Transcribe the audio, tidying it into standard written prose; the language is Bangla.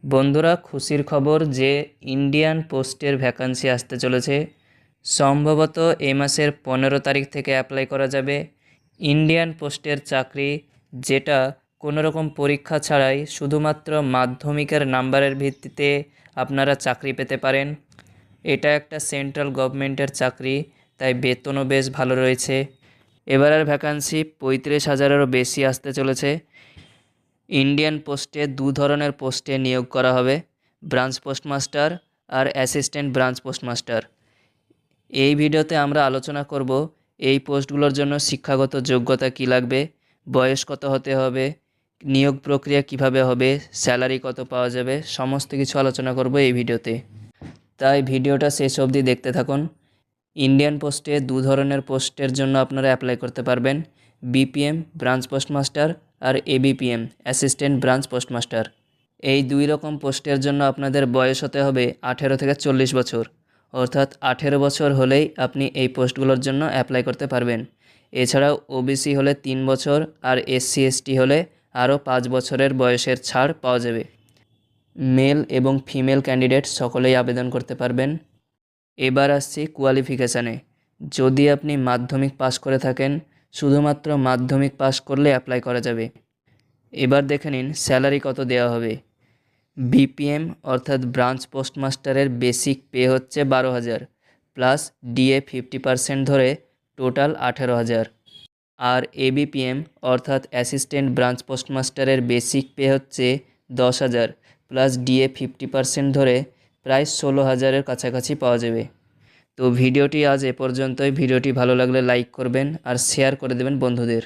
বন্ধুরা, খুশির খবর যে ইন্ডিয়ান পোস্টের ভ্যাকান্সি আসতে চলেছে। সম্ভবত এই মাসের 15 তারিখ থেকে অ্যাপ্লাই করা যাবে। ইন্ডিয়ান পোস্টের চাকরি, যেটা কোনো রকম পরীক্ষা ছাড়াই শুধুমাত্র মাধ্যমিকের নাম্বারের ভিত্তিতে আপনারা চাকরি পেতে পারেন। এটা একটা সেন্ট্রাল গভর্নমেন্টের চাকরি, তাই বেতনও বেশ ভালো রয়েছে। এবারের ভ্যাকান্সি 35,000-এরও বেশি আসতে চলেছে। ইন্ডিয়ান পোস্টে দু ধরনের পোস্টে নিয়োগ করা হবে, ব্রাঞ্চ পোস্টমাস্টার আর অ্যাসিস্ট্যান্ট ব্রাঞ্চ পোস্টমাস্টার। এই ভিডিওতে আমরা আলোচনা করব এই পোস্টগুলোর জন্য শিক্ষাগত যোগ্যতা কী লাগবে, বয়স কত হতে হবে, নিয়োগ প্রক্রিয়া কিভাবে হবে, স্যালারি কত পাওয়া যাবে, সমস্ত কিছু আলোচনা করব এই ভিডিওতে। তাই ভিডিওটা শেষ অবধি দেখতে থাকুন। ইন্ডিয়ান পোস্টে দু ধরনের পোস্টের জন্য আপনারা অ্যাপ্লাই করতে পারবেন, বিপিএম ব্রাঞ্চ পোস্টমাস্টার আর এবিপিএম অ্যাসিস্ট্যান্ট ব্রাঞ্চ পোস্টমাস্টার। এই দুই রকম পোস্টের জন্য আপনাদের বয়স হতে হবে 18 থেকে 40 বছর, অর্থাৎ 18 বছর হলেই আপনি এই পোস্টগুলোর জন্য অ্যাপ্লাই করতে পারবেন। এছাড়াও ওবিসি হলে 3 বছর আর এসসি এসটি হলে আরও 5 বছরের বয়সের ছাড় পাওয়া যাবে। মেল এবং ফিমেল ক্যান্ডিডেট সকলেই আবেদন করতে পারবেন। এবার আসছি কোয়ালিফিকেশানে। যদি আপনি মাধ্যমিক পাস করে থাকেন, শুধুমাত্র মাধ্যমিক পাস করলে অ্যাপ্লাই করা যাবে। এবার দেখে নিন স্যালারি কত দেওয়া হবে। বিপিএম অর্থাৎ ব্রাঞ্চ পোস্টমাস্টারের বেসিক পে হচ্ছে 12,000 প্লাস ডিএ 50% ধরে টোটাল 18,000। আর এবিপিএম অর্থাৎ অ্যাসিস্ট্যান্ট ব্রাঞ্চ পোস্টমাস্টারের বেসিক পে হচ্ছে 10,000 প্লাস ডিএ 50% ধরে প্রায় 16,000-এর কাছাকাছি পাওয়া যাবে। তো ভিডিওটি আজ এ পর্যন্তই। ভিডিওটি ভালো লাগলে লাইক করবেন আর শেয়ার করে দেবেন বন্ধুদের।